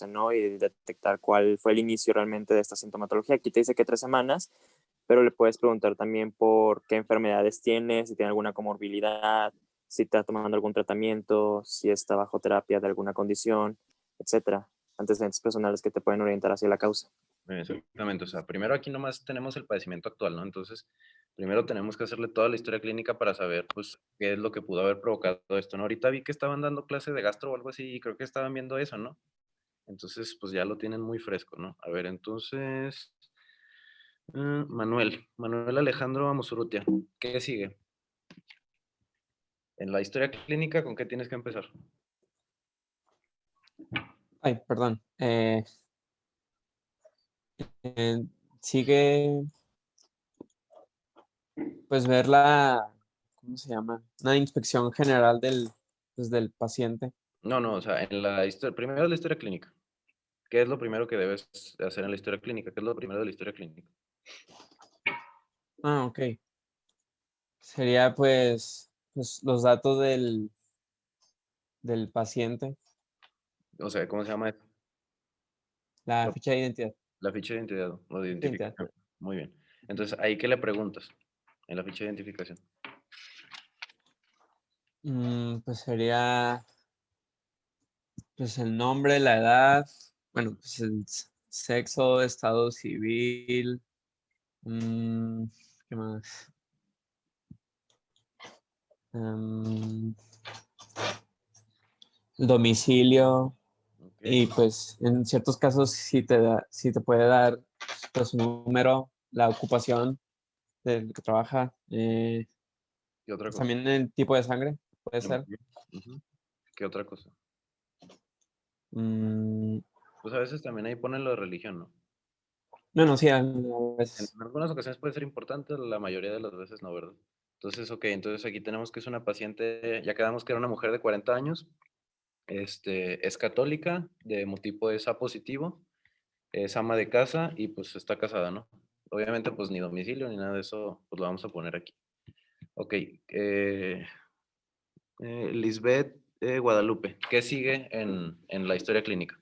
¿no? Y detectar cuál fue el inicio realmente de esta sintomatología. Aquí te dice que 3 semanas, pero le puedes preguntar también por qué enfermedades tiene, si tiene alguna comorbilidad, si está tomando algún tratamiento, si está bajo terapia de alguna condición, etcétera. Antecedentes personales que te pueden orientar hacia la causa. Exactamente, o sea, primero aquí nomás tenemos el padecimiento actual, ¿no? Entonces, primero tenemos que hacerle toda la historia clínica para saber, pues, qué es lo que pudo haber provocado esto, ¿no? Ahorita vi que estaban dando clase de gastro o algo así y creo que estaban viendo eso, ¿no? Entonces, pues ya lo tienen muy fresco, ¿no? A ver, entonces, Manuel Alejandro Amosurrutia, ¿qué sigue? En la historia clínica, ¿con qué tienes que empezar? Ay, perdón. Eh, sigue, pues ver ¿cómo se llama? Una inspección general pues, del paciente. No, o sea, en la historia, primero la historia clínica. ¿Qué es lo primero que debes hacer en la historia clínica? ¿Qué es lo primero de la historia clínica? Ah, ok. Sería pues los datos del paciente, O sea, ¿cómo se llama esto? la ficha de identidad. La ficha de identidad o de Ficha de identidad. identificación. Muy bien. Entonces, ¿ahí qué le preguntas en la ficha de identificación? Pues sería pues el nombre, la edad, bueno, pues el sexo, estado civil, mm, ¿qué más? Em, el domicilio Ok. y pues en ciertos casos sí te puede dar pues un número, la ocupación del que trabaja, ¿Qué otra pues cosa? también el tipo de sangre puede Ok. ser. Ujú. ¿Qué otra cosa? Mm, Pues a veces también ahí ponen lo de religión, ¿no? no, sí, a En veces. algunas ocasiones puede ser importante, la mayoría de las veces no, ¿verdad? Entonces, ok, entonces aquí tenemos que es una paciente, ya quedamos que era una mujer de 40 años, es católica, de hemotipo es A positivo, es ama de casa y pues está casada, ¿no? Obviamente pues ni domicilio ni nada de eso, pues lo vamos a poner aquí. Ok, Lisbeth Guadalupe, ¿qué sigue en la historia clínica?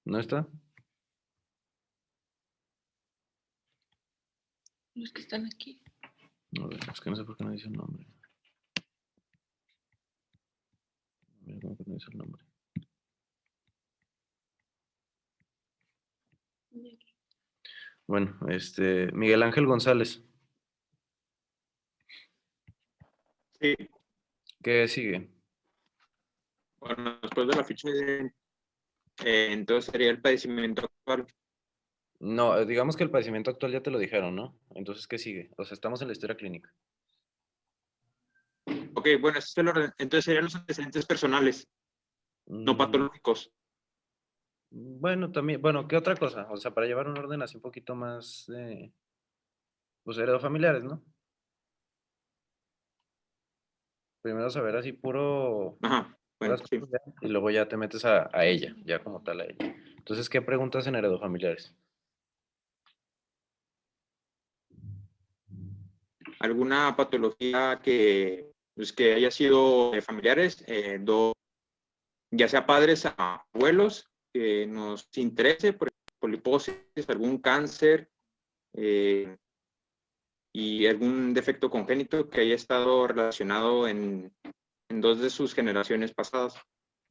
¿No está? Los que están aquí. A ver, es que no sé por qué no dice el nombre. A ver, ¿cómo que no dice el nombre? Bueno, Miguel Ángel González, Sí, ¿qué sigue? bueno, después de la ficha entonces sería el padecimiento actual. No, digamos que el padecimiento actual ya te lo dijeron, ¿no? Entonces, ¿qué sigue? O sea, estamos en la historia clínica. Ok, bueno, ese es el orden. Entonces serían los antecedentes personales, no Mm, patológicos. bueno, también, bueno, ¿qué otra cosa? O sea, para llevar un orden así un poquito más, pues, heredofamiliares, ¿no? Primero saber así Ajá, bueno, puras sí. cosas ya, y luego ya te metes a ella, ya como tal a ella. Entonces, ¿qué preguntas en heredofamiliares? ¿Alguna patología pues, que haya sido de familiares, ya sea padres a abuelos, que nos interese, por ejemplo, poliposis, algún cáncer y algún defecto congénito que haya estado relacionado en dos de sus generaciones pasadas?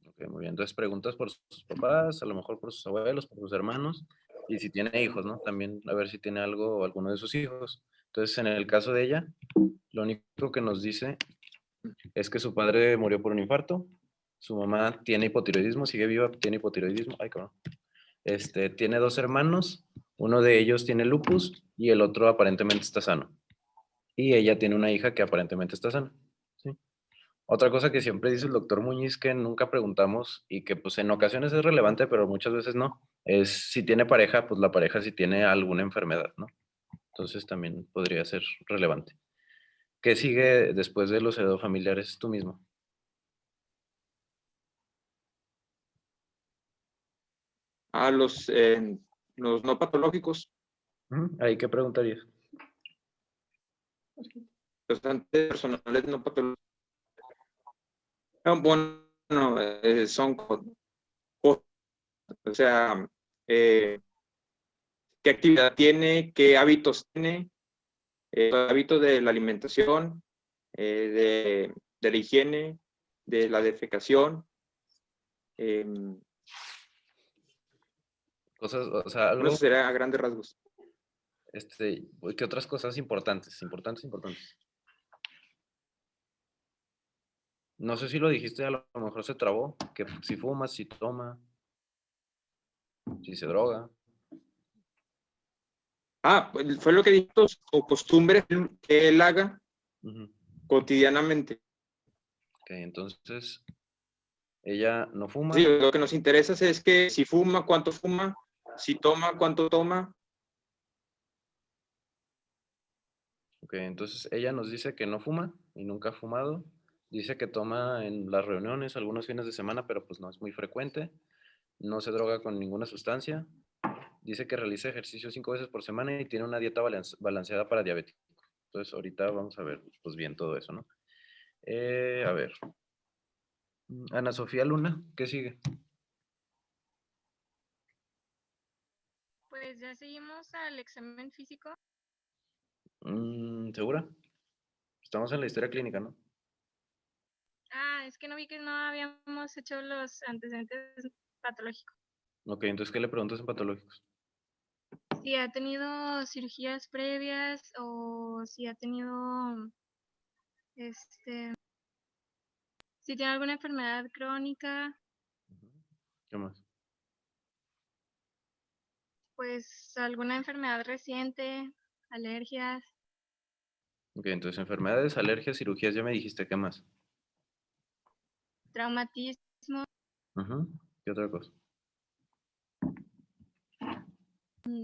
Ok, muy bien. Entonces, preguntas por sus papás, a lo mejor por sus abuelos, por sus hermanos, y si tiene hijos, ¿no? También a ver si tiene algo o alguno de sus hijos. Entonces, en el caso de ella, lo único que nos dice es que su padre murió por un infarto, su mamá tiene hipotiroidismo, sigue viva, tiene hipotiroidismo, ay, cabrón. Tiene 2 hermanos, uno de ellos tiene lupus y el otro aparentemente está sano. Y ella tiene una hija que aparentemente está sana. ¿Sí? Otra cosa que siempre dice el doctor Muñiz que nunca preguntamos y que pues en ocasiones es relevante, pero muchas veces no, es si tiene pareja, pues la pareja si tiene alguna enfermedad, ¿no? Entonces también podría ser relevante. ¿Qué sigue después de los heredofamiliares tú mismo? A los no patológicos. ¿Ahí qué preguntarías? Los antecedentes personales no patológicos. Bueno, son cosas, o sea, qué actividad tiene, qué hábitos tiene, hábitos de la alimentación, de la higiene, de la defecación. Cosas, o sea, algo, Eso será a grandes rasgos. ¿qué otras cosas importantes? No sé si lo dijiste, a lo mejor se trabó, que si fuma, si toma, si se droga. Pues, fue lo que dijo, o costumbres que él haga cotidianamente. Ok, entonces, ella no fuma. Sí, lo que nos interesa es que si fuma, cuánto fuma, si toma, cuánto toma. Ok, entonces ella nos dice que no fuma y nunca ha fumado. Dice que toma en las reuniones algunos fines de semana, pero pues no es muy frecuente. No se droga con ninguna sustancia. Dice que realiza ejercicio 5 veces por semana y tiene una dieta balanceada para diabéticos. Entonces ahorita vamos a ver pues bien todo eso, ¿no? A ver. Ana Sofía Luna, ¿qué sigue? Pues ya seguimos al examen físico. ¿Segura? Estamos en la historia clínica, ¿no? Es que no vi que no habíamos hecho los antecedentes patológicos. Ok, entonces, ¿qué le preguntas en patológicos? Si ha tenido cirugías previas o si ha tenido, si tiene alguna enfermedad crónica, ¿Qué más? pues alguna enfermedad reciente, alergias, Ok, entonces enfermedades, alergias, cirugías, ya me dijiste, ¿qué más? traumatismo, ¿Qué otra cosa?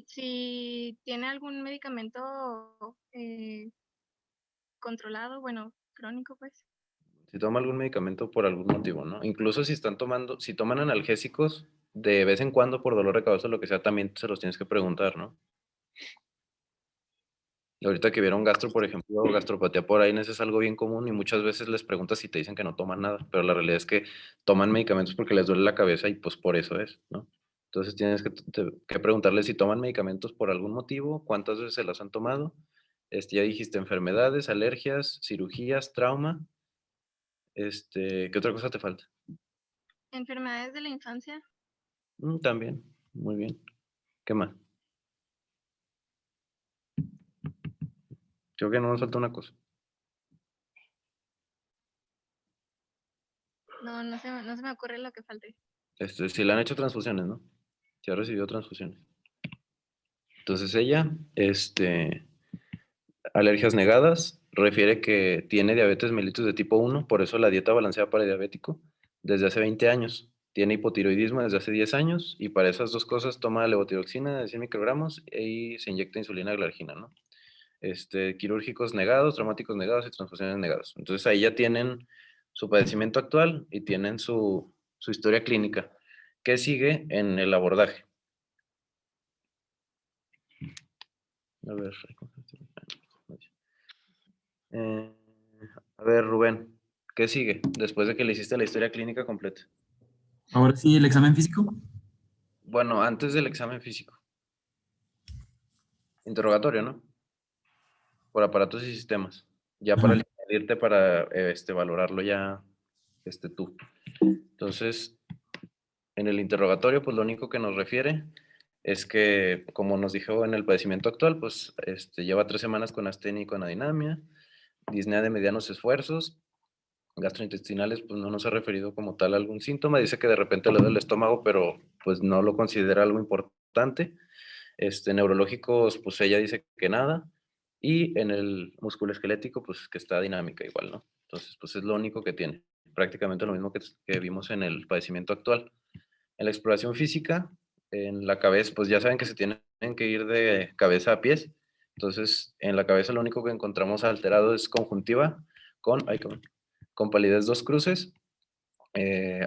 si tiene algún medicamento controlado, bueno, crónico, pues. Si toma algún medicamento por algún motivo, ¿no? Incluso si si toman analgésicos de vez en cuando por dolor de cabeza o lo que sea, también se los tienes que preguntar, ¿no? Y ahorita que vieron gastro, por ejemplo, o gastropatía por ahí, eso es algo bien común y muchas veces les preguntas si te dicen que no toman nada, pero la realidad es que toman medicamentos porque les duele la cabeza y pues por eso es, ¿no? Entonces tienes que preguntarles si toman medicamentos por algún motivo, cuántas veces se las han tomado. Ya dijiste enfermedades, alergias, cirugías, trauma. ¿Qué otra cosa te falta? Enfermedades de la infancia. También, muy bien. ¿Qué más? Creo que no nos falta una cosa. No se me ocurre lo que falte. Si le han hecho transfusiones, ¿no? Si ha recibido transfusiones. Entonces ella, alergias negadas, refiere que tiene diabetes mellitus de tipo 1, por eso la dieta balanceada para diabético, desde hace 20 años. Tiene hipotiroidismo desde hace 10 años y para esas dos cosas toma levotiroxina de 100 microgramos y se inyecta insulina glargina, ¿no? Quirúrgicos negados, traumáticos negados y transfusiones negadas. Entonces ahí ya tienen su padecimiento actual y tienen su historia clínica. ¿Qué sigue en el abordaje? A ver, Rubén, ¿qué sigue después de que le hiciste la historia clínica completa? Ahora sí, el examen físico. Bueno, antes del examen físico. Interrogatorio, ¿no? Por aparatos y sistemas. Ya para irte para valorarlo ya tú. Entonces, en el interrogatorio, pues lo único que nos refiere es que, como nos dijo en el padecimiento actual, pues lleva 3 semanas con astenia y con adinamia, disnea de medianos esfuerzos, gastrointestinales, pues no nos ha referido como tal a algún síntoma, dice que de repente le duele el estómago, pero pues no lo considera algo importante. Neurológicos, pues ella dice que nada, y en el musculoesquelético, pues que está dinámica igual, ¿no? Entonces, pues es lo único que tiene, prácticamente lo mismo que vimos en el padecimiento actual. En la exploración física, en la cabeza, pues ya saben que se tienen que ir de cabeza a pies, entonces en la cabeza lo único que encontramos alterado es conjuntiva con palidez 2 cruces.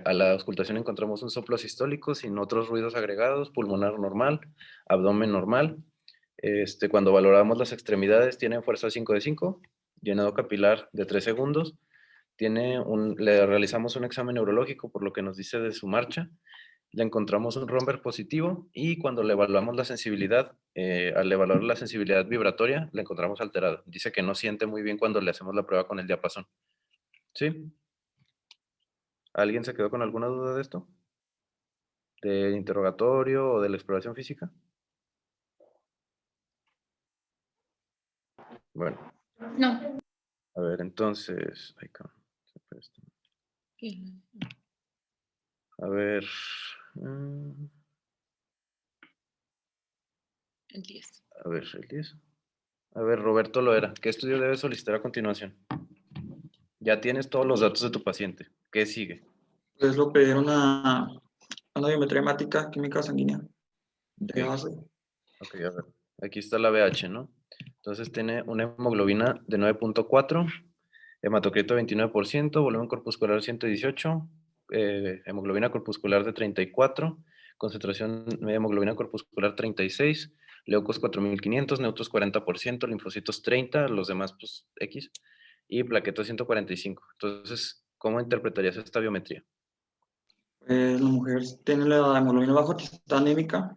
A la auscultación encontramos un soplo sistólico sin otros ruidos agregados, pulmonar normal, abdomen normal. Cuando valoramos las extremidades tienen fuerza 5 de 5, llenado capilar de 3 segundos. Le realizamos un examen neurológico por lo que nos dice de su marcha. Le encontramos un romper positivo y cuando le evaluamos la sensibilidad, al evaluar la sensibilidad vibratoria, la encontramos alterada. Dice que no siente muy bien cuando le hacemos la prueba con el diapasón. ¿Sí? ¿Alguien se quedó con alguna duda de esto? ¿Del interrogatorio o de la exploración física? Bueno, No. a ver, entonces... ay, cabrón, se fue esto. A ver... El 10. a ver, el 10. A ver, Roberto Loera, ¿qué estudio debes solicitar a continuación? Ya tienes todos los datos de tu paciente. ¿Qué sigue? Pues lo pedir una biometría hemática química sanguínea de Ok. base. Ok, a ver. Aquí está la BH, ¿no? Entonces tiene una hemoglobina de 9.4, hematocrito 29%, volumen corpuscular 118, hemoglobina corpuscular de 34, concentración de hemoglobina corpuscular 36, leucos 4500, neutros 40%, linfocitos 30, los demás pues X, y plaquetas 145. Entonces, ¿cómo interpretarías esta biometría? La mujer tiene la hemoglobina baja, está anémica.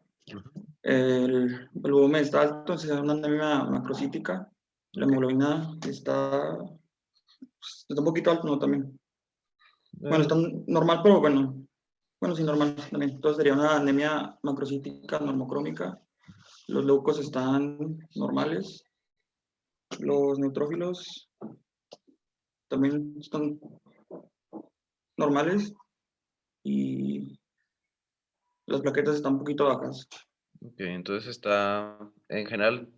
El volumen está alto, entonces es una anemia macrocítica. La hemoglobina está un poquito alto, ¿no? También. Bueno, está normal, pero bueno, sí, normal también. Entonces sería una anemia macrocítica normocrómica. Los leucos están normales. Los neutrófilos también están normales. Y las plaquetas están un poquito bajas. Ok, entonces está, en general,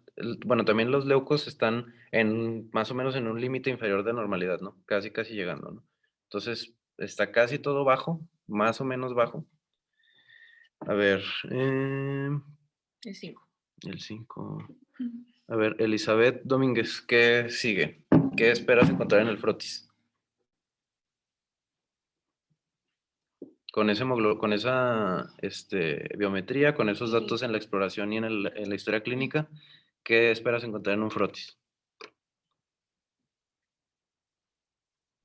bueno, también los leucos están en más o menos en un límite inferior de normalidad, ¿no? Casi llegando, ¿no? Entonces, está casi todo bajo, más o menos bajo. A ver, El 5. el 5. A ver, Elizabeth Domínguez, ¿qué sigue? ¿Qué esperas encontrar en el frotis? Con esa biometría, con esos datos en la exploración y en la historia clínica, ¿qué esperas encontrar en un frotis?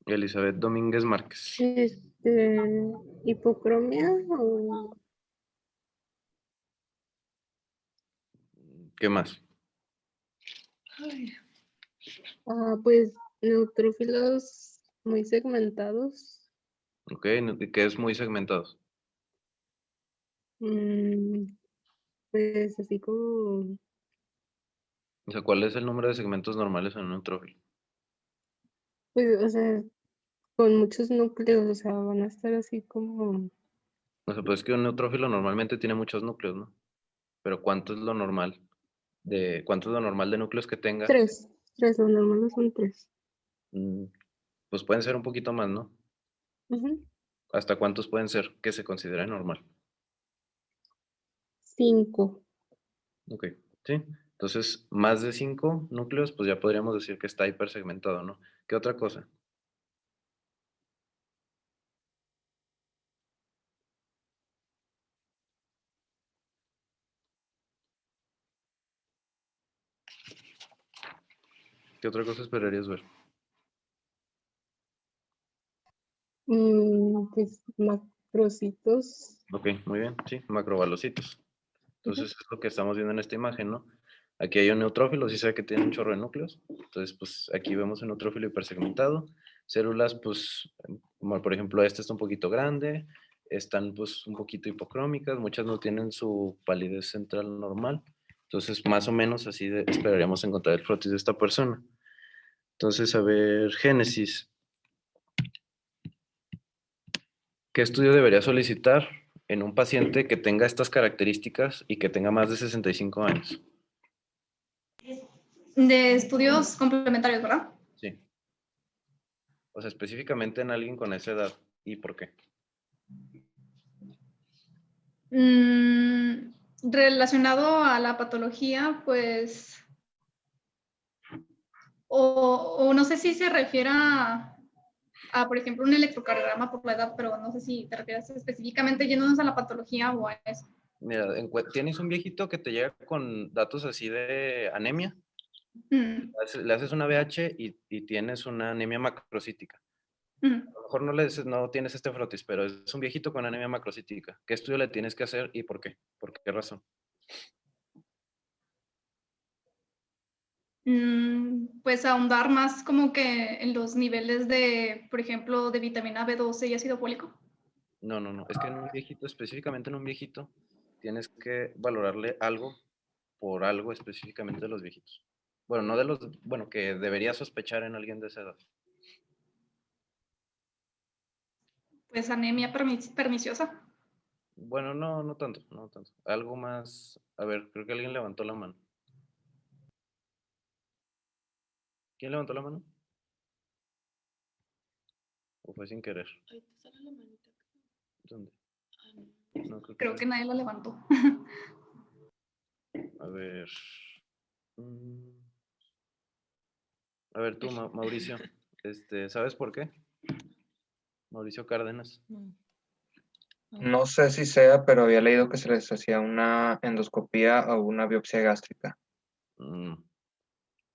Elizabeth Domínguez Márquez. Hipocromia o ¿Qué más? pues neutrófilos muy segmentados. Ok, que es muy segmentados. Pues así como O sea, ¿cuál es el número de segmentos normales en un neutrófilo? pues, o sea, con muchos núcleos, o sea, van a estar así como O sea, pues es que un neutrófilo normalmente tiene muchos núcleos, ¿no? Pero ¿cuánto es lo normal de núcleos que tenga? tres, lo normal son tres. Mm, Pues pueden ser un poquito más, ¿no? Ujú. ¿Hasta cuántos pueden ser que se considere normal? 5. Ok, sí. Entonces, más de 5 núcleos, pues ya podríamos decir que está hipersegmentado, ¿no? ¿Qué otra cosa? ¿Qué otra cosa esperarías ver? Pues macrocitos. Ok, muy bien, sí, macrovalocitos. Entonces es lo que estamos viendo en esta imagen, ¿no? Aquí hay un neutrófilo, sí se ve que tiene un chorro de núcleos. Entonces, pues aquí vemos un neutrófilo hipersegmentado. Células, pues, como por ejemplo esta está un poquito grande, están pues un poquito hipocrómicas, muchas no tienen su palidez central normal. Entonces, más o menos así esperaríamos encontrar el frotis de esta persona. Entonces, a ver, Génesis. ¿Qué estudio debería solicitar en un paciente que tenga estas características y que tenga más de 65 años? De estudios complementarios, ¿verdad? Sí. O sea, específicamente en alguien con esa edad. ¿Y por qué? Relacionado a la patología, pues, o no sé si se refiere por ejemplo, un electrocardiograma por la edad, pero no sé si te refieres específicamente yéndonos a la patología o a eso. Mira, ¿tienes un viejito que te llega con datos así de anemia? Mm, Le haces una BH y tienes una anemia macrocítica. mm. A lo mejor no tienes este frotis, pero es un viejito con anemia macrocítica. ¿Qué estudio le tienes que hacer y por qué? ¿Por qué razón? Pues ahondar más como que en los niveles de, por ejemplo, de vitamina B12 y ácido fólico. No. Es que en un viejito, específicamente en un viejito, tienes que valorarle algo por algo específicamente de los viejitos. Bueno, no de los, bueno, que debería sospechar en alguien de esa edad. Pues anemia perniciosa. Bueno, no tanto. Algo más, a ver, creo que alguien levantó la mano. ¿Quién levantó la mano? ¿O fue sin querer? ¿Dónde? No, Creo que nadie la levantó. A ver. Mm, A ver tú, Mauricio, ¿sabes por qué? Mauricio Cárdenas. No sé si sea, pero había leído que se les hacía una endoscopía o una biopsia gástrica. Mm,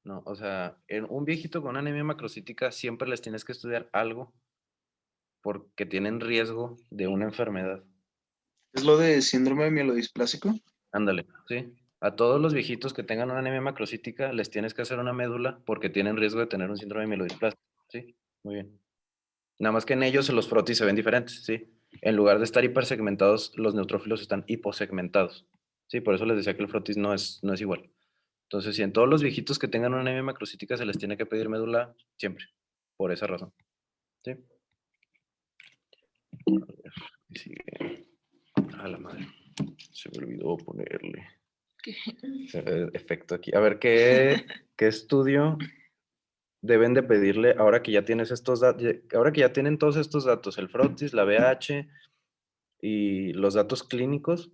No, o sea, en un viejito con anemia macrocítica siempre les tienes que estudiar algo porque tienen riesgo de una enfermedad. ¿Es lo de síndrome mielodisplásico? Ándale, ¿sí? A todos los viejitos que tengan una anemia macrocítica les tienes que hacer una médula porque tienen riesgo de tener un síndrome mielodisplásico. Sí, muy bien. Nada más que en ellos los frotis se ven diferentes, ¿sí? En lugar de estar hipersegmentados, los neutrófilos están hiposegmentados. Sí, por eso les decía que el frotis no es igual. Entonces, si en todos los viejitos que tengan una anemia macrocítica se les tiene que pedir médula siempre, por esa razón. ¿Sí? A ver, ¿qué sigue? A la madre. Se me olvidó ponerle efecto aquí. A ver, ¿qué estudio deben de pedirle ahora que ya tienes estos datos, ahora que ya tienen todos estos datos, el frotis, la BH y los datos clínicos?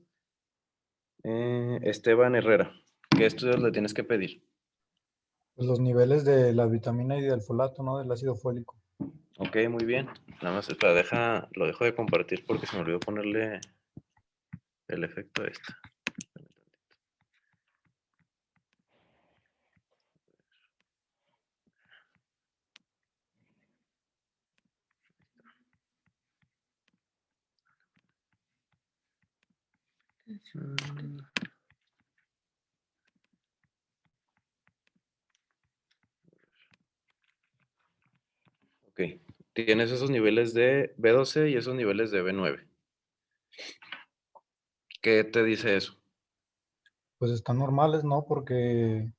Esteban Herrera, ¿qué estudios le tienes que pedir? Pues los niveles de la vitamina y del folato, ¿no? Del ácido fólico. Ok, muy bien. Nada más, espera, lo dejo de compartir porque se me olvidó ponerle el efecto este. Ok, tienes esos niveles de B12 y esos niveles de B9. ¿Qué te dice eso? Pues están normales, ¿no? Porque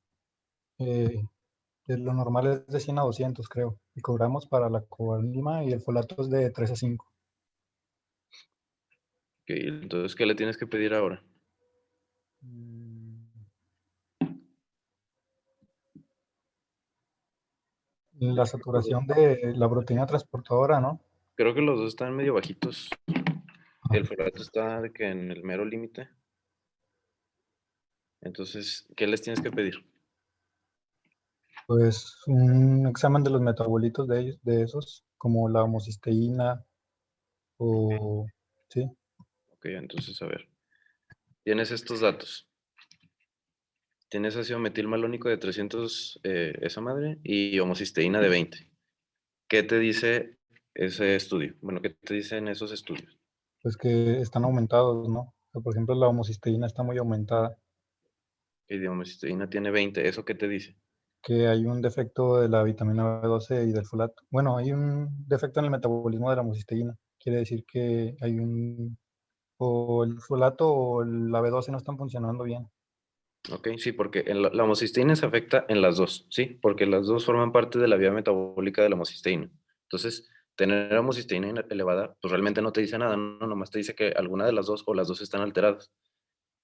lo normal es de 100 a 200, creo. Y cobramos para la cobalima y el folato es de 3 a 5. Ok, entonces, ¿qué le tienes que pedir ahora? La saturación de la proteína transportadora, ¿no? Creo que los dos están medio bajitos. El folato está de que en el mero límite. Entonces, ¿qué les tienes que pedir? Pues un examen de los metabolitos de ellos, de esos, como la homocisteína o... Sí, Ok, entonces, a ver. Tienes estos datos. Tienes ácido metilmalónico de 300, esa madre, y homocisteína de 20. ¿Qué te dice ese estudio? Bueno, ¿qué te dicen esos estudios? pues que están aumentados, ¿no? O sea, por ejemplo, la homocisteína está muy aumentada, Que de homocisteína tiene 20. ¿Eso qué te dice? que hay un defecto de la vitamina B12 y del folato. Bueno, hay un defecto en el metabolismo de la homocisteína. Quiere decir que hay o el folato o la B12 no están funcionando bien. Ok, sí, porque la homocisteína se afecta en las dos, ¿sí? Porque las dos forman parte de la vía metabólica de la homocisteína. Entonces, tener homocisteína elevada, pues realmente no te dice nada, no, nomás te dice que alguna de las dos o las dos están alteradas.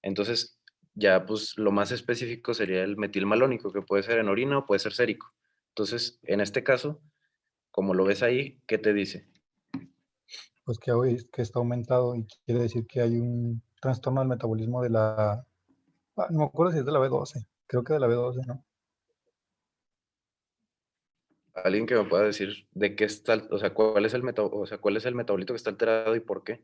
Entonces, ya pues lo más específico sería el metilmalónico, que puede ser en orina o puede ser sérico. Entonces, en este caso, como lo ves ahí, ¿qué te dice? Pues que está aumentado y quiere decir que hay un trastorno del metabolismo de la... no me acuerdo si es de la B12, creo que de la B12, ¿no? Alguien que me pueda decir de qué está, o sea, cuál es el metabolito que está alterado y por qué.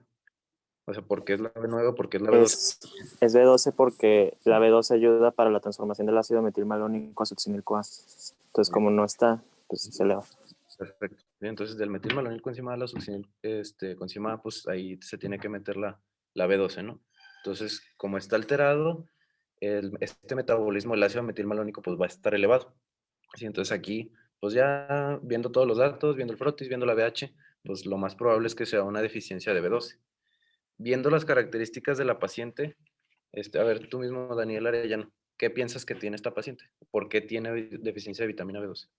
O sea, ¿por qué es la B9 o por qué es la B12? Es B12 porque la B12 ayuda para la transformación del ácido metilmalónico a succinil-CoA. Entonces, como no está, pues se eleva. Perfecto. Sí, entonces, del metilmalónico-coenzima a la succinil-coenzima, pues ahí se tiene que meter la B12, ¿no? Entonces, como está alterado, este metabolismo del ácido metilmalónico pues va a estar elevado. Sí, entonces aquí, pues ya viendo todos los datos, viendo el frotis, viendo la BH, pues lo más probable es que sea una deficiencia de B12. Viendo las características de la paciente, a ver, tú mismo, Daniel Arellano, ¿qué piensas que tiene esta paciente? ¿Por qué tiene deficiencia de vitamina B12?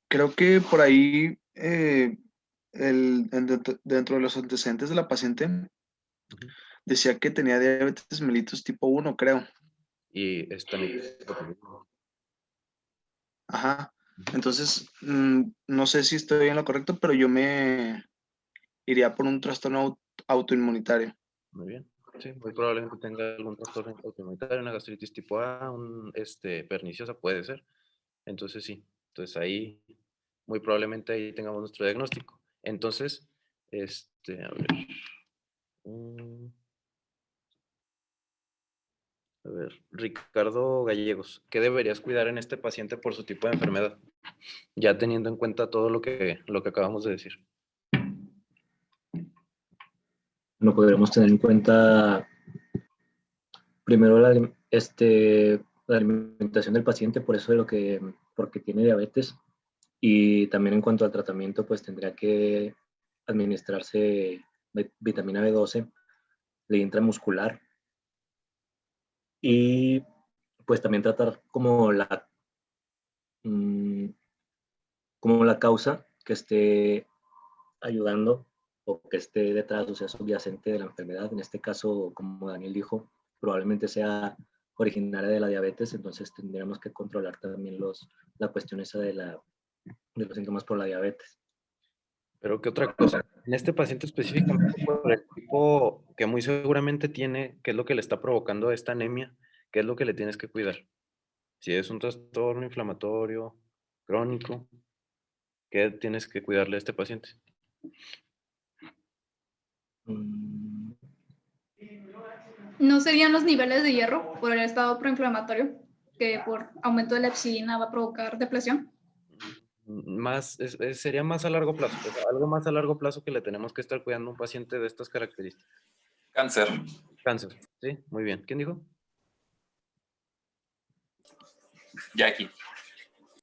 Creo que por ahí, dentro de los antecedentes de la paciente, decía que tenía diabetes mellitus tipo 1, creo. Y Ajá. Entonces, no sé si estoy en lo correcto, pero yo me iría por un trastorno autoinmunitario. Muy bien. Sí, muy probablemente tenga algún trastorno autoinmunitario, una gastritis tipo A, perniciosa, puede ser. Entonces sí, entonces ahí, muy probablemente ahí tengamos nuestro diagnóstico. Entonces, a ver. A ver, Ricardo Gallegos, ¿qué deberías cuidar en este paciente por su tipo de enfermedad? Ya teniendo en cuenta todo lo que acabamos de decir. No podremos tener en cuenta primero la alimentación del paciente, por eso porque tiene diabetes, y también en cuanto al tratamiento, pues tendría que administrarse vitamina B12 de intramuscular y pues también tratar como la causa que esté ayudando o que esté detrás, o sea, subyacente de la enfermedad. En este caso, como Daniel dijo, probablemente sea originaria de la diabetes, entonces tendríamos que controlar también la cuestión esa de los síntomas por la diabetes. Pero ¿qué otra cosa? En este paciente específicamente, por el tipo que muy seguramente tiene, ¿qué es lo que le está provocando esta anemia? ¿Qué es lo que le tienes que cuidar? Si es un trastorno inflamatorio crónico, ¿qué tienes que cuidarle a este paciente? ¿No serían los niveles de hierro por el estado proinflamatorio que por aumento de la epsilina va a provocar depresión? Sería más a largo plazo, o sea, algo más a largo plazo que le tenemos que estar cuidando a un paciente de estas características. Cáncer. Cáncer, sí, muy bien. ¿Quién dijo? Jackie.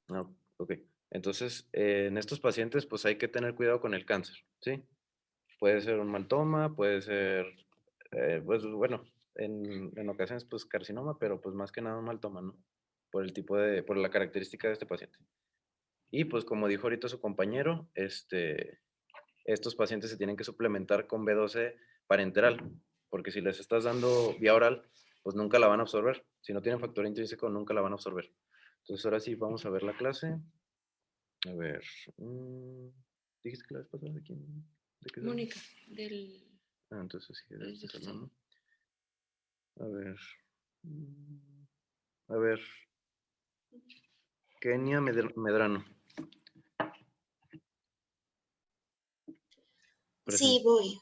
No, ok. Entonces, en estos pacientes, pues hay que tener cuidado con el cáncer, ¿sí? Puede ser un maltoma, puede ser, pues bueno, en ocasiones, pues carcinoma, pero pues más que nada un maltoma, ¿no? Por la característica de este paciente. Y pues como dijo ahorita su compañero, estos pacientes se tienen que suplementar con B12 parenteral, porque si les estás dando vía oral, pues nunca la van a absorber. Si no tienen factor intrínseco, nunca la van a absorber. Entonces ahora sí, vamos a ver la clase. A ver, ¿dijiste que la vez pasada de quién? ¿De qué Mónica, del... entonces sí, de del este salón, ¿no? A ver, Kenia Medrano. Sí, voy.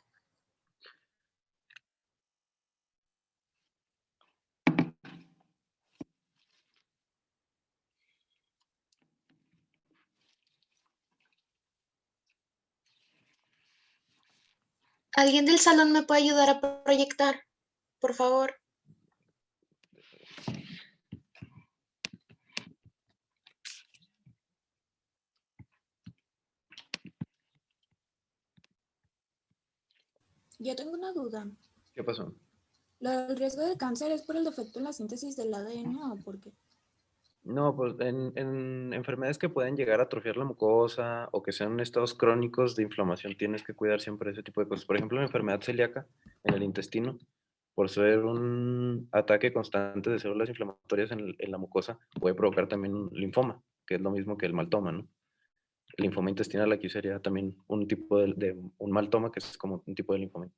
¿Alguien del salón me puede ayudar a proyectar, por favor? Yo tengo una duda. ¿Qué pasó? ¿El riesgo de cáncer es por el defecto en la síntesis del ADN o por qué? No, pues en enfermedades que pueden llegar a atrofiar la mucosa o que sean estados crónicos de inflamación, tienes que cuidar siempre ese tipo de cosas. Por ejemplo, la enfermedad celíaca en el intestino, por ser un ataque constante de células inflamatorias en la mucosa, puede provocar también un linfoma, que es lo mismo que el maltoma, ¿no? El linfoma intestinal aquí sería también un tipo de un maltoma, que es como un tipo de linfoma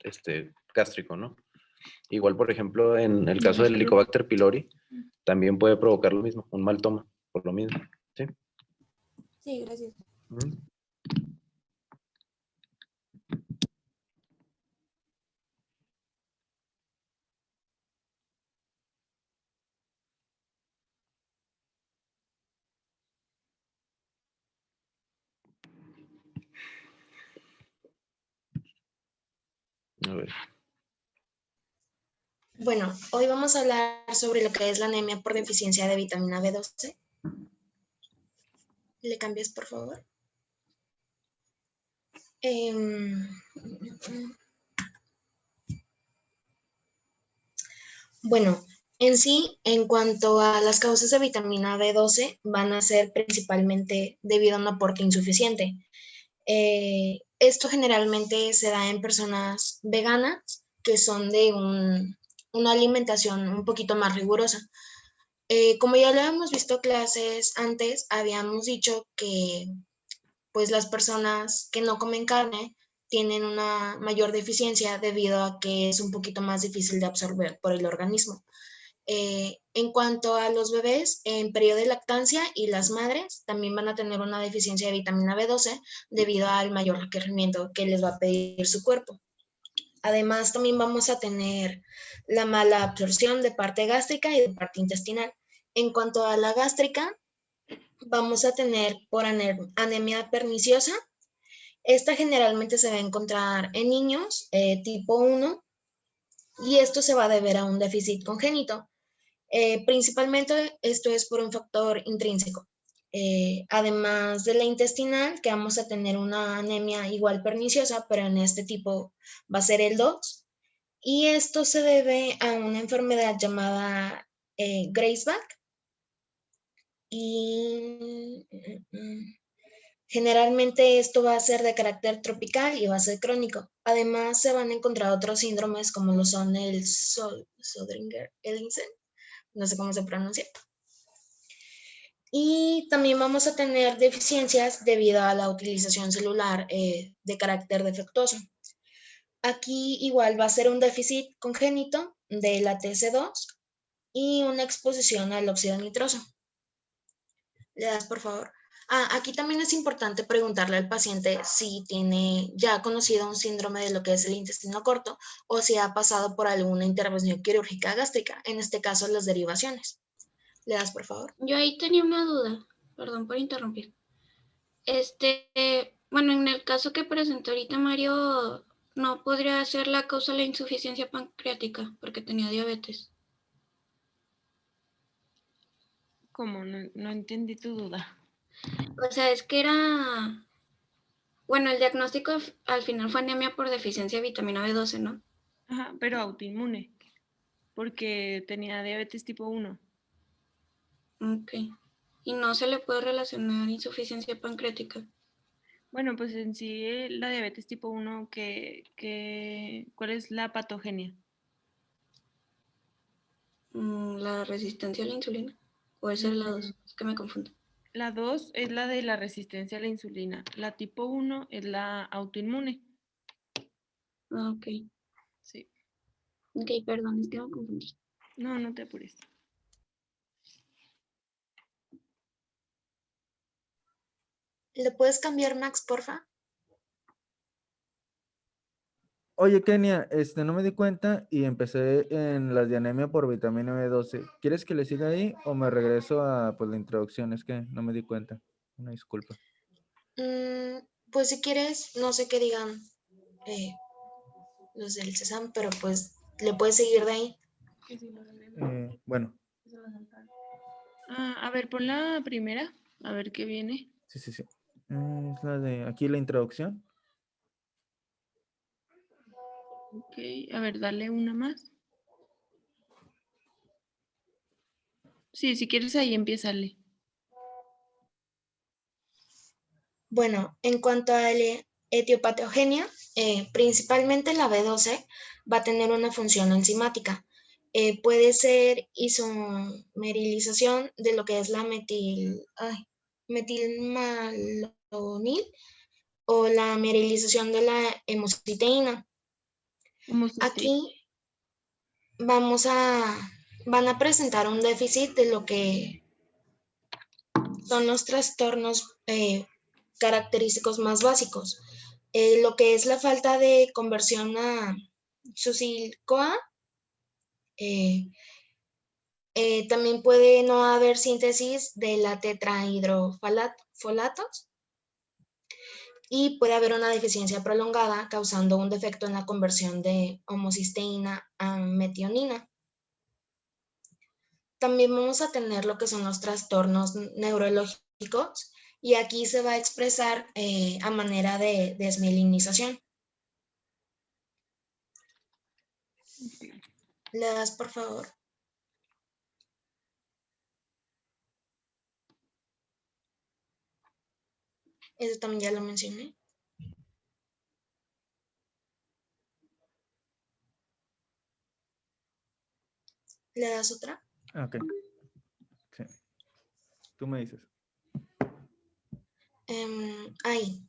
gástrico, ¿no? Igual, por ejemplo, en el caso del Helicobacter pylori, también puede provocar lo mismo, un maltoma, por lo mismo, ¿sí? Sí, gracias. A ver. Bueno, hoy vamos a hablar sobre lo que es la anemia por deficiencia de vitamina B12. ¿Le cambias, por favor? Bueno, en sí, en cuanto a las causas de vitamina B12, van a ser principalmente debido a un aporte insuficiente. Esto generalmente se da en personas veganas que son de una alimentación un poquito más rigurosa. Como ya lo hemos visto clases antes, habíamos dicho que pues las personas que no comen carne tienen una mayor deficiencia debido a que es un poquito más difícil de absorber por el organismo. En cuanto a los bebés en periodo de lactancia y las madres, también van a tener una deficiencia de vitamina B12 debido al mayor requerimiento que les va a pedir su cuerpo. Además, también vamos a tener la mala absorción de parte gástrica y de parte intestinal. En cuanto a la gástrica, vamos a tener por anemia perniciosa. Esta generalmente se va a encontrar en niños tipo 1 y esto se va a deber a un déficit congénito. Principalmente esto es por un factor intrínseco. Además de la intestinal, que vamos a tener una anemia igual perniciosa, pero en este tipo va a ser el 2. Y esto se debe a una enfermedad llamada Grace-Bach. Y generalmente esto va a ser de carácter tropical y va a ser crónico. Además, se van a encontrar otros síndromes como lo son el Södringer-Ellingsen, no sé cómo se pronuncia. Y también vamos a tener deficiencias debido a la utilización celular de carácter defectuoso. Aquí igual va a ser un déficit congénito de la TC2 y una exposición al óxido nitroso. ¿Le das, por favor? Aquí también es importante preguntarle al paciente si tiene ya conocido un síndrome de lo que es el intestino corto o si ha pasado por alguna intervención quirúrgica gástrica, en este caso las derivaciones. ¿Le das, por favor? Yo ahí tenía una duda, perdón por interrumpir. Bueno, en el caso que presentó ahorita Mario, no podría ser la causa la insuficiencia pancreática porque tenía diabetes. ¿Cómo? No entendí tu duda. O sea, es que era... Bueno, el diagnóstico al final fue anemia por deficiencia de vitamina B12, ¿no? Ajá, pero autoinmune, porque tenía diabetes tipo 1. Ok. ¿Y no se le puede relacionar insuficiencia pancreática? Bueno, pues en sí la diabetes tipo 1, ¿cuál es la patogenia? La resistencia a la insulina. ¿O esa es la 2? Es que me confundo. La 2 es la de la resistencia a la insulina. La tipo 1 es la autoinmune. Ah, ok. Sí. Ok, perdón, es que me confundí. No, no te apures. ¿Le puedes cambiar, Max, porfa? Oye, Kenia, no me di cuenta y empecé en las de anemia por vitamina B12. ¿Quieres que le siga ahí o me regreso a pues, la introducción? Es que no me di cuenta. Una disculpa. Pues si quieres, no sé qué digan los del CESAM, pero pues le puedes seguir de ahí. Bueno. A ver, pon la primera, a ver qué viene. Sí. Es la de aquí la introducción. Ok, a ver, dale una más. Sí, si quieres ahí empiézale. Bueno, en cuanto a la etiopatogenia, principalmente la B12 va a tener una función enzimática. Puede ser isomerilización de lo que es la metilmalonil o la merilización de la hemociteína. Aquí van a presentar un déficit de lo que son los trastornos característicos más básicos. Lo que es la falta de conversión a sucil-CoA. También puede no haber síntesis de la tetrahidrofolatos. y puede haber una deficiencia prolongada causando un defecto en la conversión de homocisteína a metionina. También vamos a tener lo que son los trastornos neurológicos y aquí se va a expresar a manera de desmielinización. ¿Le das, por favor? Eso también ya lo mencioné. ¿Le das otra? Ok. Sí. Tú me dices. Ahí.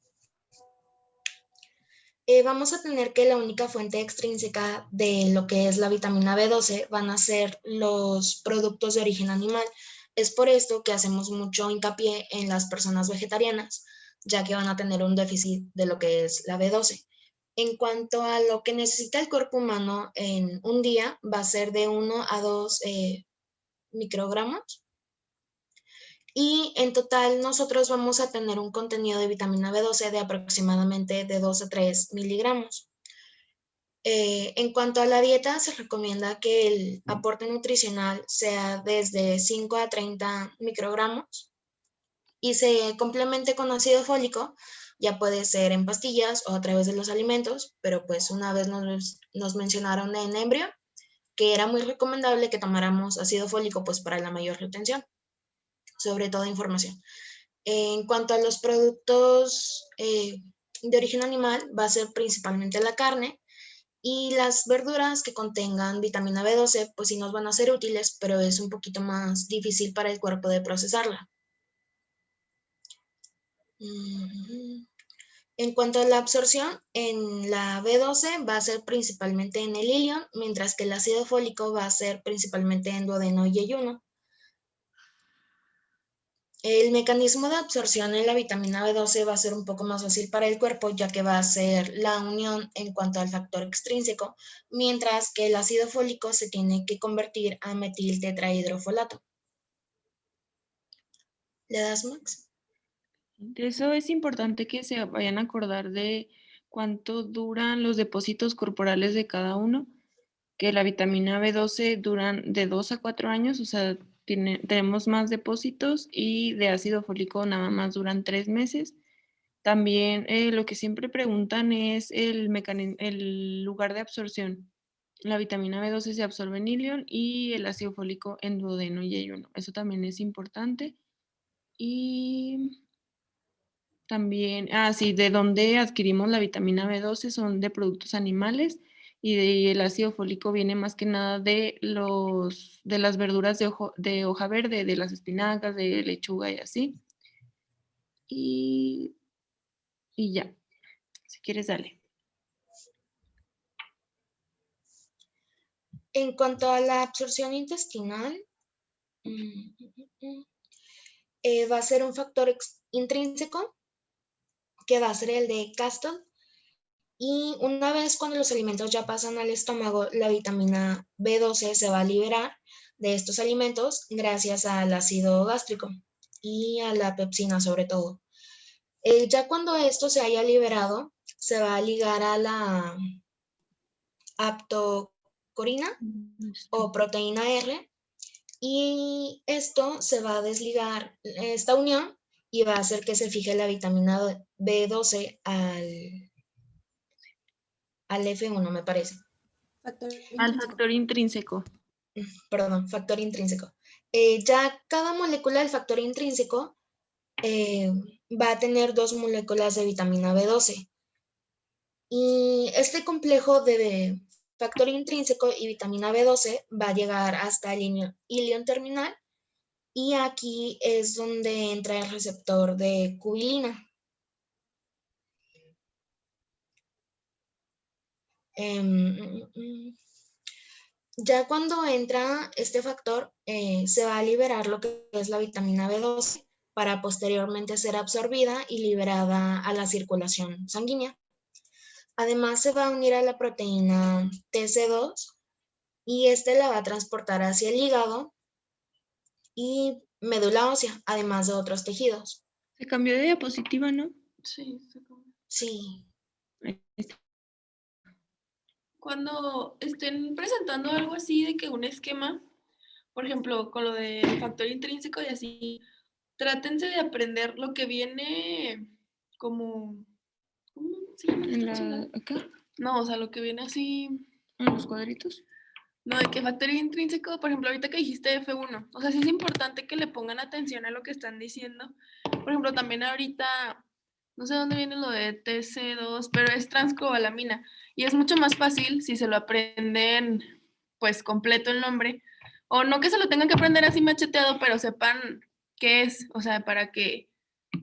Vamos a tener que la única fuente extrínseca de lo que es la vitamina B12 van a ser los productos de origen animal. Es por esto que hacemos mucho hincapié en las personas vegetarianas, ya que van a tener un déficit de lo que es la B12. En cuanto a lo que necesita el cuerpo humano en un día, va a ser de 1 a 2 microgramos. Y en total nosotros vamos a tener un contenido de vitamina B12 de aproximadamente de 2 a 3 miligramos. En cuanto a la dieta, se recomienda que el aporte nutricional sea desde 5 a 30 microgramos y se complemente con ácido fólico, ya puede ser en pastillas o a través de los alimentos, pero pues una vez nos mencionaron en Embrio que era muy recomendable que tomáramos ácido fólico pues para la mayor retención, sobre todo información. En cuanto a los productos de origen animal, va a ser principalmente la carne y las verduras que contengan vitamina B12, pues sí nos van a ser útiles, pero es un poquito más difícil para el cuerpo de procesarla. En cuanto a la absorción, en la B12 va a ser principalmente en el ilion, mientras que el ácido fólico va a ser principalmente en duodeno y yeyuno. El mecanismo de absorción en la vitamina B12 va a ser un poco más fácil para el cuerpo, ya que va a ser la unión en cuanto al factor extrínseco, mientras que el ácido fólico se tiene que convertir a metiltetrahidrofolato. ¿Le das, Max? De eso es importante que se vayan a acordar de cuánto duran los depósitos corporales de cada uno, que la vitamina B12 duran de 2 a 4 años, o sea, tenemos más depósitos y de ácido fólico nada más duran 3 meses. También lo que siempre preguntan es el lugar de absorción. La vitamina B12 se absorbe en ilion y el ácido fólico en duodeno y yeyuno. Eso también es importante. Y también, sí, de dónde adquirimos la vitamina B12 son de productos animales y el ácido fólico viene más que nada de las verduras de hoja verde, de las espinacas, de lechuga y así. Y ya, si quieres, dale. En cuanto a la absorción intestinal, va a ser un factor intrínseco que va a ser el de Castle. Y una vez cuando los alimentos ya pasan al estómago, la vitamina B12 se va a liberar de estos alimentos gracias al ácido gástrico y a la pepsina sobre todo. Ya cuando esto se haya liberado, se va a ligar a la aptocorina o proteína R y esto se va a desligar esta unión y va a hacer que se fije la vitamina B12 al F1, me parece. Al factor intrínseco. Perdón, factor intrínseco. Ya cada molécula del factor intrínseco va a tener 2 moléculas de vitamina B12. Y este complejo de factor intrínseco y vitamina B12 va a llegar hasta el ilion terminal y aquí es donde entra el receptor de cubilina. Ya cuando entra este factor, se va a liberar lo que es la vitamina B12 para posteriormente ser absorbida y liberada a la circulación sanguínea. Además, se va a unir a la proteína TC2 y la va a transportar hacia el hígado y médula ósea, además de otros tejidos. Se cambió de diapositiva, ¿no? Sí, se cambió. Sí. Cuando estén presentando algo así de que un esquema, por ejemplo, con lo del factor intrínseco y así, trátense de aprender lo que viene como... ¿Cómo se llama? ¿Acá? No, o sea, lo que viene así... ¿En los cuadritos? No, de que factor intrínseco, por ejemplo, ahorita que dijiste F1, o sea, sí es importante que le pongan atención a lo que están diciendo. Por ejemplo, también ahorita, no sé dónde viene lo de TC2, pero es transcobalamina. Y es mucho más fácil si se lo aprenden, pues, completo el nombre. O no que se lo tengan que aprender así macheteado, pero sepan qué es, o sea, para que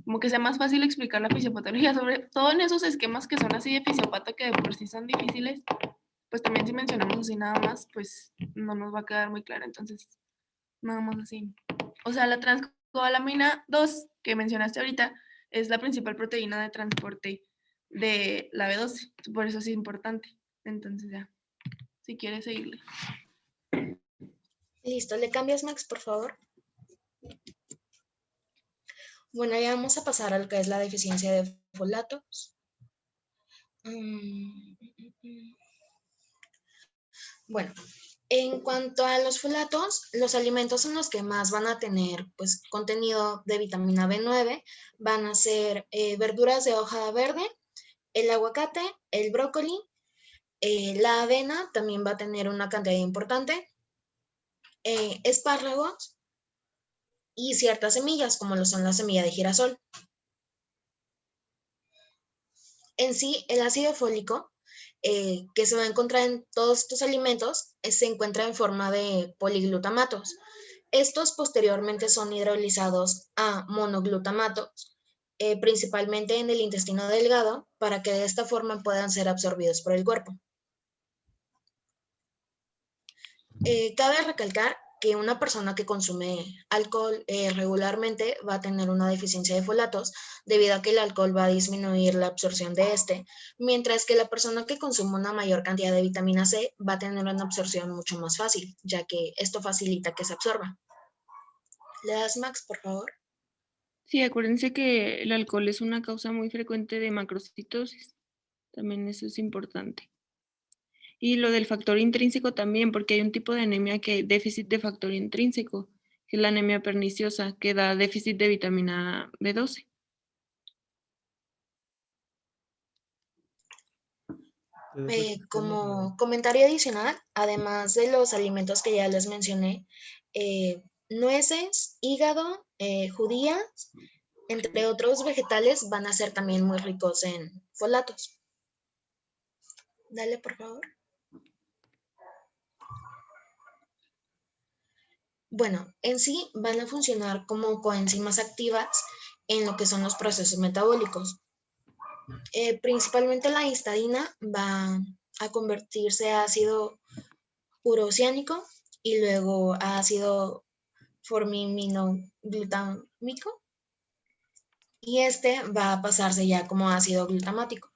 como que sea más fácil explicar la fisiopatología, sobre todo en esos esquemas que son así de fisiopata que de por sí son difíciles, pues también si mencionamos así nada más, pues no nos va a quedar muy claro, entonces nada más así. O sea, la transcobalamina 2 que mencionaste ahorita es la principal proteína de transporte de la B12, por eso es importante. Entonces ya, si quieres seguirle. Listo, ¿le cambias, Max, por favor? Bueno, ya vamos a pasar a lo que es la deficiencia de folatos. Bueno, en cuanto a los folatos, los alimentos en los que más van a tener pues, contenido de vitamina B9 van a ser verduras de hoja verde, el aguacate, el brócoli, la avena también va a tener una cantidad importante, espárragos y ciertas semillas, como lo son la semilla de girasol. En sí, el ácido fólico que se va a encontrar en todos estos alimentos se encuentra en forma de poliglutamatos. Estos posteriormente son hidrolizados a monoglutamatos, principalmente en el intestino delgado, para que de esta forma puedan ser absorbidos por el cuerpo. Cabe recalcar que una persona que consume alcohol regularmente va a tener una deficiencia de folatos debido a que el alcohol va a disminuir la absorción de este, mientras que la persona que consume una mayor cantidad de vitamina C va a tener una absorción mucho más fácil, ya que esto facilita que se absorba. ¿Le das, Max, por favor? Sí, acuérdense que el alcohol es una causa muy frecuente de macrocitosis. También eso es importante. Y lo del factor intrínseco también, porque hay un tipo de anemia que déficit de factor intrínseco, que es la anemia perniciosa, que da déficit de vitamina B12. Como comentario adicional, además de los alimentos que ya les mencioné, nueces, hígado, judías, entre otros vegetales, van a ser también muy ricos en folatos. Dale, por favor. Bueno, en sí van a funcionar como coenzimas activas en lo que son los procesos metabólicos. Principalmente la histidina va a convertirse a ácido urocíanico y luego a ácido formiminoglutámico, y este va a pasarse ya como ácido glutámico,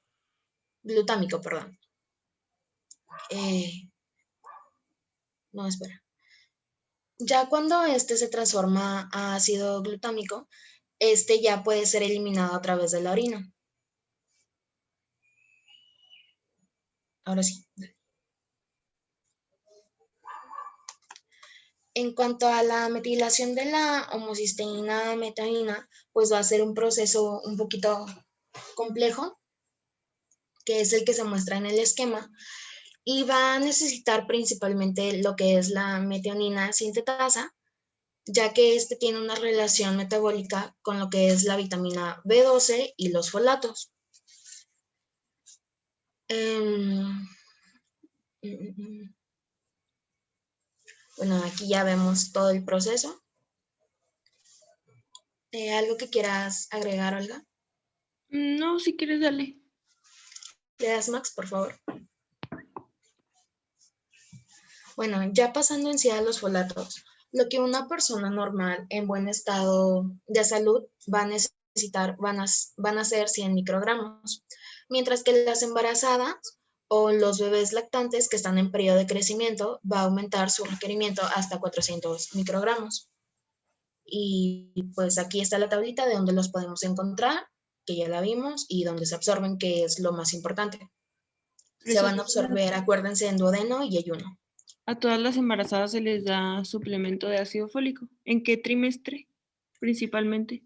perdón. No, espera. Ya cuando este se transforma a ácido glutámico, este ya puede ser eliminado a través de la orina. Ahora sí. En cuanto a la metilación de la homocisteína metionina, pues va a ser un proceso un poquito complejo, que es el que se muestra en el esquema, y va a necesitar principalmente lo que es la metionina sintetasa, ya que este tiene una relación metabólica con lo que es la vitamina B12 y los folatos. Bueno, aquí ya vemos todo el proceso. ¿Algo que quieras agregar, Olga? No, si quieres, dale. ¿Le das, Max, por favor? Bueno, ya pasando en sí a los folatos, lo que una persona normal en buen estado de salud va a necesitar van a ser 100 microgramos, mientras que las embarazadas o los bebés lactantes que están en periodo de crecimiento va a aumentar su requerimiento hasta 400 microgramos. Y pues aquí está la tablita de donde los podemos encontrar, que ya la vimos, y donde se absorben, que es lo más importante. Se Eso van a es una- absorber, acuérdense, en duodeno y ayuno. A todas las embarazadas se les da suplemento de ácido fólico. ¿En qué trimestre principalmente?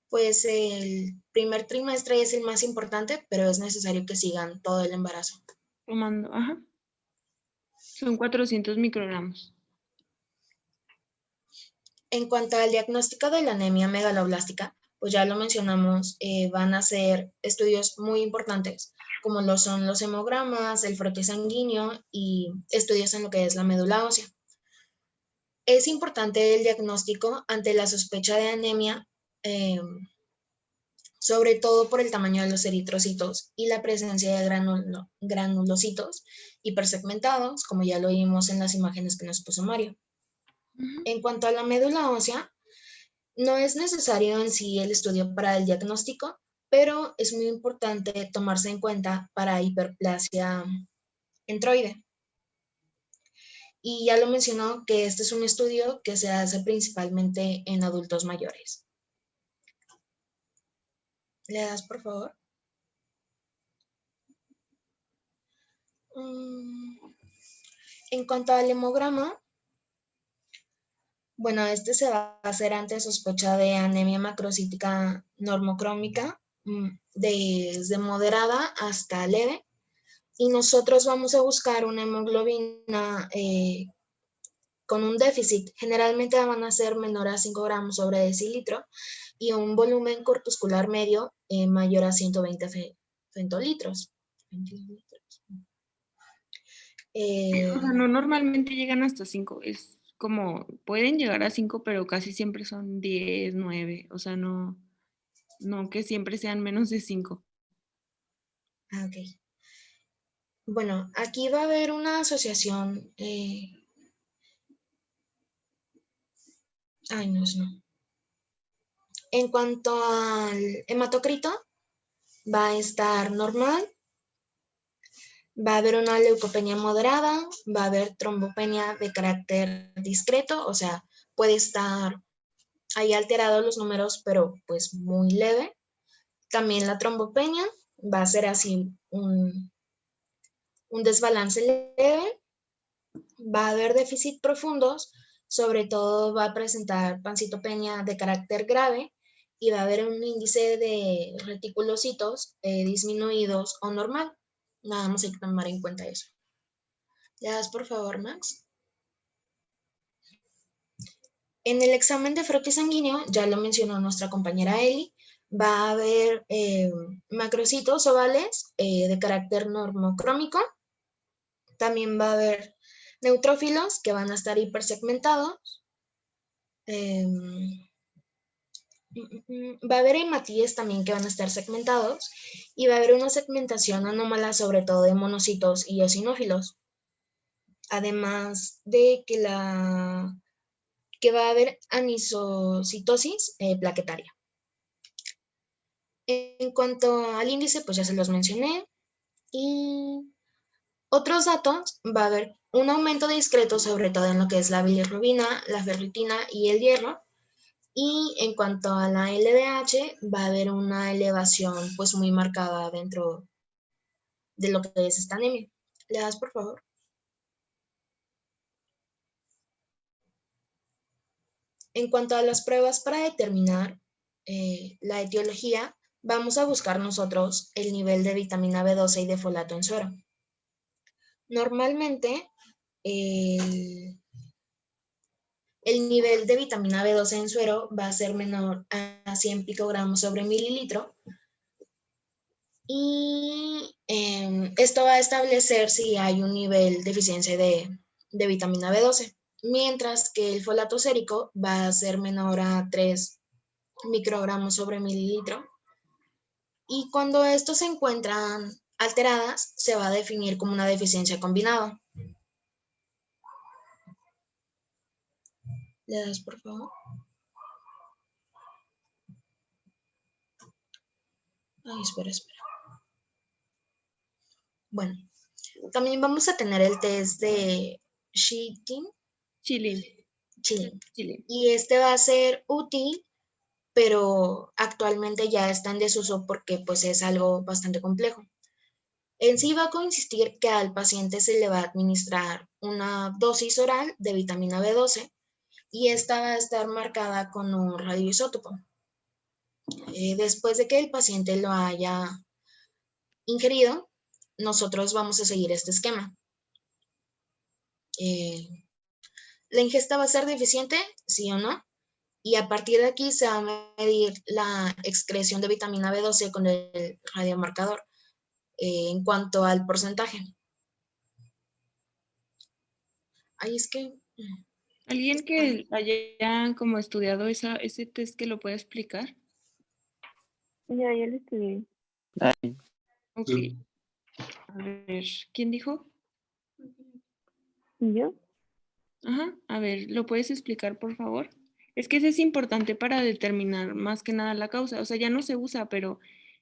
Pues el primer trimestre es el más importante, pero es necesario que sigan todo el embarazo. Tomando, ajá. Son 400 microgramos. En cuanto al diagnóstico de la anemia megaloblástica, pues ya lo mencionamos, van a ser estudios muy importantes, como lo son los hemogramas, el frote sanguíneo y estudios en lo que es la médula ósea. Es importante el diagnóstico ante la sospecha de anemia, sobre todo por el tamaño de los eritrocitos y la presencia de granulocitos hipersegmentados, como ya lo vimos en las imágenes que nos puso Mario. En cuanto a la médula ósea, no es necesario en sí el estudio para el diagnóstico, pero es muy importante tomarse en cuenta para hiperplasia entroide. Y ya lo mencionó que este es un estudio que se hace principalmente en adultos mayores. ¿Le das, por favor? En cuanto al hemograma, bueno, este se va a hacer ante sospecha de anemia macrocítica normocrómica, desde moderada hasta leve, y nosotros vamos a buscar una hemoglobina con un déficit. Generalmente van a ser menor a 5 gramos sobre decilitro y un volumen corpuscular medio mayor a 120 femtolitros. O sea, no normalmente llegan hasta 5. Es como, pueden llegar a 5, pero casi siempre son 10, 9. O sea, no que siempre sean menos de 5. Ah, ok. Bueno, aquí va a haber una asociación. Ay, no. En cuanto al hematocrito, va a estar normal. Va a haber una leucopenia moderada, va a haber trombopenia de carácter discreto, o sea, puede estar ahí alterados los números, pero pues muy leve. También la trombopenia va a ser así un desbalance leve. Va a haber déficit profundos, sobre todo va a presentar pancitopenia de carácter grave y va a haber un índice de reticulocitos disminuidos o normal. Nada más hay que tomar en cuenta eso. ¿Le das, por favor, Max? En el examen de frote sanguíneo, ya lo mencionó nuestra compañera Eli, va a haber macrocitos ovales de carácter normocrómico. También va a haber neutrófilos que van a estar hipersegmentados. Va a haber hematíes también que van a estar segmentados y va a haber una segmentación anómala sobre todo de monocitos y eosinófilos. Además de que va a haber anisocitosis plaquetaria. En cuanto al índice, pues ya se los mencioné. Y otros datos, va a haber un aumento discreto sobre todo en lo que es la bilirrubina, la ferritina y el hierro. Y en cuanto a la LDH, va a haber una elevación pues muy marcada dentro de lo que es esta anemia. ¿Le das, por favor? En cuanto a las pruebas para determinar la etiología, vamos a buscar nosotros el nivel de vitamina B12 y de folato en suero. Normalmente, el nivel de vitamina B12 en suero va a ser menor a 100 picogramos sobre mililitro. Y esto va a establecer si hay un nivel de deficiencia de vitamina B12. Mientras que el folato sérico va a ser menor a 3 microgramos sobre mililitro. Y cuando estos se encuentran alteradas, se va a definir como una deficiencia combinada. ¿Le das, por favor? Ay, espera. Bueno, también vamos a tener el test de Chilin. Y este va a ser útil, pero actualmente ya está en desuso porque pues es algo bastante complejo. En sí va a consistir que al paciente se le va a administrar una dosis oral de vitamina B12 y esta va a estar marcada con un radioisótopo. Después de que el paciente lo haya ingerido, nosotros vamos a seguir este esquema. La ingesta va a ser deficiente, sí o no, y a partir de aquí se va a medir la excreción de vitamina B12 con el radiomarcador en cuanto al porcentaje. Ahí es que... ¿Alguien que haya como estudiado ese test que lo pueda explicar? Ya lo estudié. Ok. A ver, ¿quién dijo? ¿Yo? Ajá, a ver, ¿lo puedes explicar, por favor? Es que eso es importante para determinar más que nada la causa. O sea, ya no se usa, pero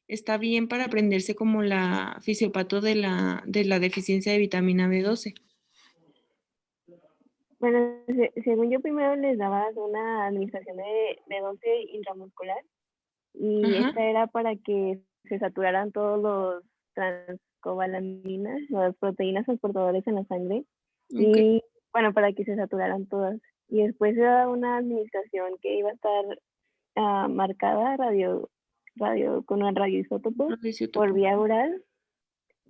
está bien para aprenderse como la fisiopato de la deficiencia de vitamina B12. Bueno, según yo primero les dabas una administración de B12 intramuscular y Ajá. esta era para que se saturaran todos los transcobalaminas, las proteínas transportadores en la sangre y bueno, para que se saturaran todas. Y después se daba una administración que iba a estar marcada con un radioisótopo por vía oral.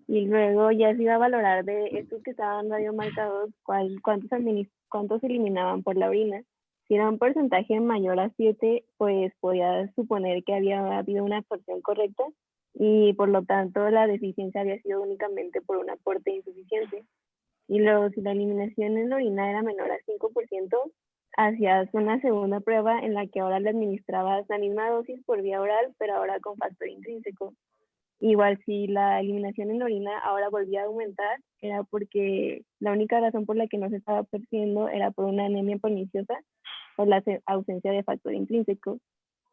Y luego ya se iba a valorar de estos que estaban radiomarcados, cuántos eliminaban por la orina. Si era un porcentaje mayor a 7, pues podía suponer que había habido una absorción correcta y por lo tanto la deficiencia había sido únicamente por un aporte insuficiente. Y luego si la eliminación en la orina era menor a 5%, hacías una segunda prueba en la que ahora le administrabas la misma dosis por vía oral, pero ahora con factor intrínseco. Igual si la eliminación en la orina ahora volvía a aumentar, era porque la única razón por la que no se estaba percibiendo era por una anemia perniciosa por la ausencia de factor intrínseco.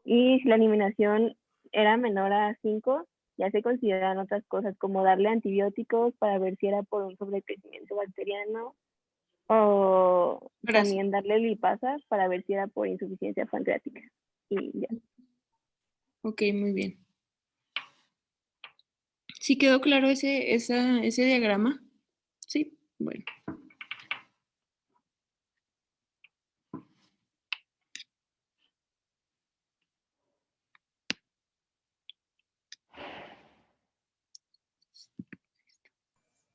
Y si la eliminación era menor a 5, ya se consideran otras cosas como darle antibióticos para ver si era por un sobrecrecimiento bacteriano o también darle lipasa para ver si era por insuficiencia pancreática. Y ya. Ok, muy bien. ¿Sí quedó claro ese diagrama? Sí, bueno.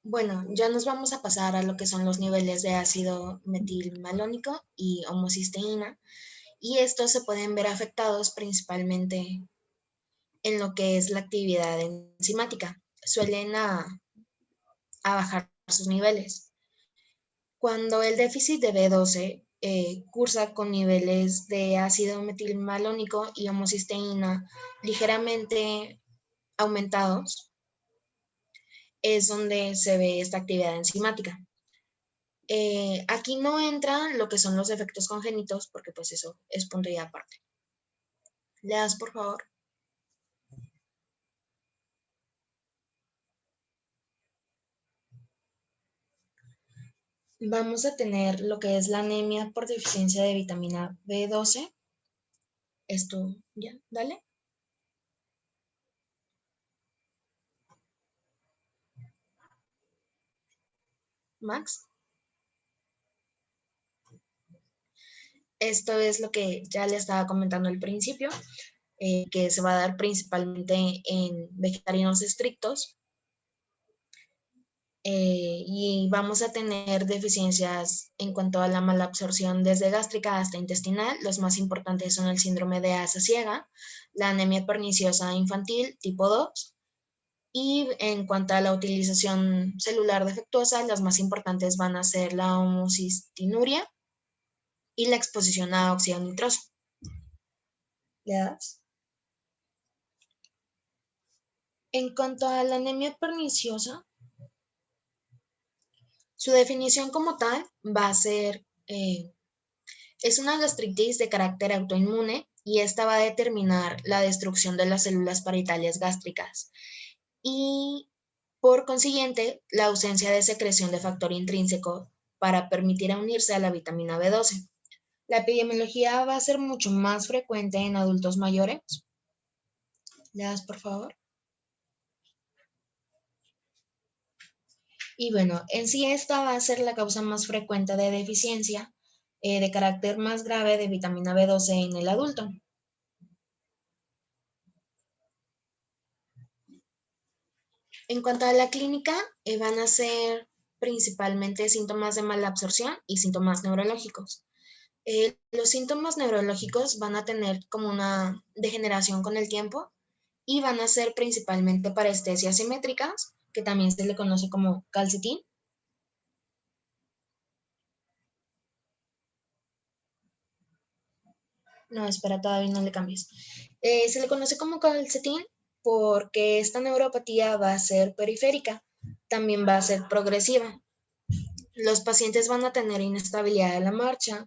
Bueno, ya nos vamos a pasar a lo que son los niveles de ácido metilmalónico y homocisteína, y estos se pueden ver afectados principalmente en lo que es la actividad enzimática. Suelen a bajar sus niveles. Cuando el déficit de B12 cursa con niveles de ácido metilmalónico y homocisteína ligeramente aumentados, es donde se ve esta actividad enzimática. Aquí no entra lo que son los efectos congénitos, porque pues eso es punto y aparte. ¿Le das, por favor? Vamos a tener lo que es la anemia por deficiencia de vitamina B12. Esto, ya, dale. Max. Esto es lo que ya le estaba comentando al principio, que se va a dar principalmente en vegetarianos estrictos. Y vamos a tener deficiencias en cuanto a la mala absorción desde gástrica hasta intestinal. Los más importantes son el síndrome de asa ciega, la anemia perniciosa infantil tipo 2, y en cuanto a la utilización celular defectuosa, las más importantes van a ser la homocistinuria y la exposición a óxido nitroso. ¿Le das? En cuanto a la anemia perniciosa, su definición como tal va a ser, es una gastritis de carácter autoinmune y esta va a determinar la destrucción de las células parietales gástricas y por consiguiente la ausencia de secreción de factor intrínseco para permitir unirse a la vitamina B12. La epidemiología va a ser mucho más frecuente en adultos mayores. ¿Le das, por favor? Y bueno, en sí esta va a ser la causa más frecuente de deficiencia de carácter más grave de vitamina B12 en el adulto. En cuanto a la clínica, van a ser principalmente síntomas de mala absorción y síntomas neurológicos. Los síntomas neurológicos van a tener como una degeneración con el tiempo y van a ser principalmente parestesias simétricas, que también se le conoce como calcetín. No, espera, todavía no le cambies. Se le conoce como calcetín porque esta neuropatía va a ser periférica, también va a ser progresiva. Los pacientes van a tener inestabilidad de la marcha,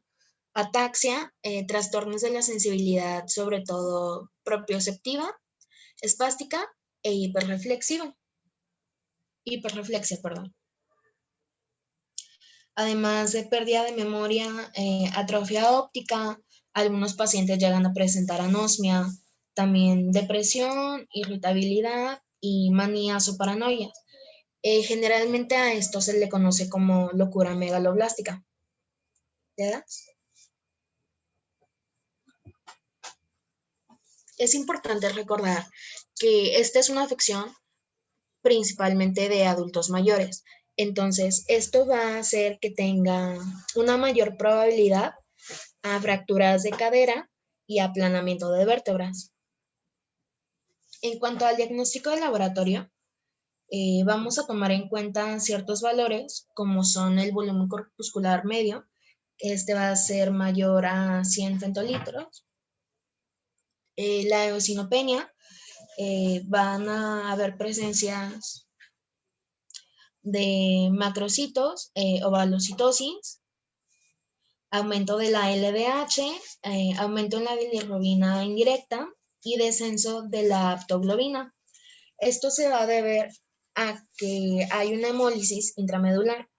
ataxia, trastornos de la sensibilidad, sobre todo propioceptiva, espástica e hiperreflexiva. Hiperreflexia, perdón. Además de pérdida de memoria, atrofia óptica, algunos pacientes llegan a presentar anosmia, también depresión, irritabilidad y manías o paranoias. Generalmente a esto se le conoce como locura megaloblástica. ¿Te das? Es importante recordar que esta es una afección principalmente de adultos mayores. Entonces, esto va a hacer que tenga una mayor probabilidad a fracturas de cadera y aplanamiento de vértebras. En cuanto al diagnóstico de laboratorio, vamos a tomar en cuenta ciertos valores, como son el volumen corpuscular medio, este va a ser mayor a 100 femtolitros. La eosinopenia, van a haber presencias de macrocitos, ovalocitosis, aumento de la LDH, aumento en la bilirrubina indirecta y descenso de la aptoglobina. Esto se va a deber a que hay una hemólisis intramedular.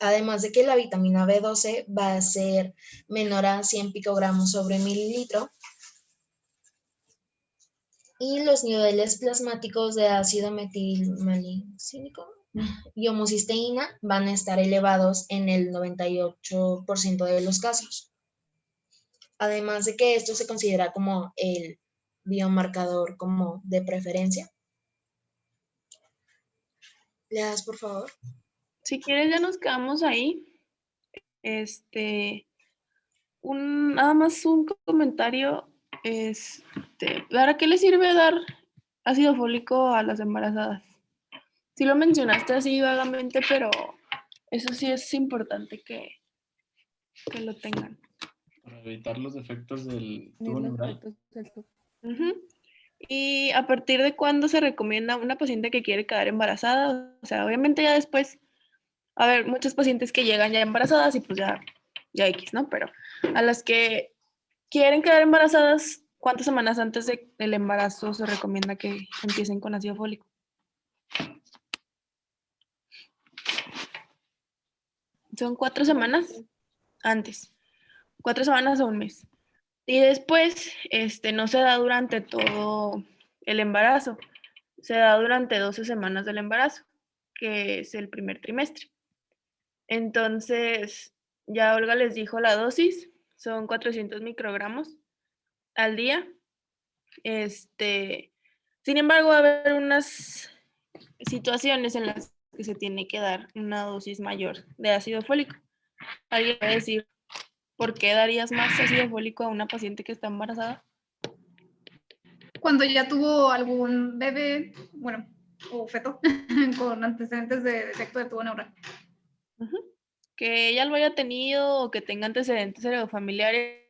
Además de que la vitamina B12 va a ser menor a 100 picogramos sobre mililitro. Y los niveles plasmáticos de ácido metilmalicílico y homocisteína van a estar elevados en el 98% de los casos. Además de que esto se considera como el biomarcador como de preferencia. ¿Le das, por favor? Si quieres, ya nos quedamos ahí. Nada más un comentario. ¿Para qué le sirve dar ácido fólico a las embarazadas? Sí lo mencionaste así vagamente, pero eso sí es importante que lo tengan. Para evitar los efectos del tubo neural. ¿Y a partir de cuándo se recomienda a una paciente que quiere quedar embarazada? O sea, obviamente ya después, a ver, muchas pacientes que llegan ya embarazadas y pues ya X, ¿no? Pero a las que quieren quedar embarazadas, ¿cuántas semanas antes del embarazo se recomienda que empiecen con ácido fólico? Son 4 semanas antes, 4 semanas o un mes. Y después, no se da durante todo el embarazo, se da durante 12 semanas del embarazo, que es el primer trimestre. Entonces, ya Olga les dijo la dosis, son 400 microgramos al día. Sin embargo, va a haber unas situaciones en las que se tiene que dar una dosis mayor de ácido fólico. ¿Alguien va a decir por qué darías más ácido fólico a una paciente que está embarazada? Cuando ya tuvo algún bebé, bueno, o feto, con antecedentes de defecto de tubo neural. Que ella lo haya tenido o que tenga antecedentes heredofamiliares.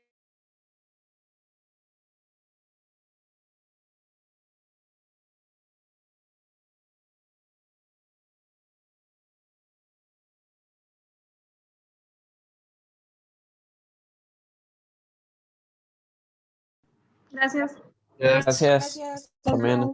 Gracias. Gracias. Amén.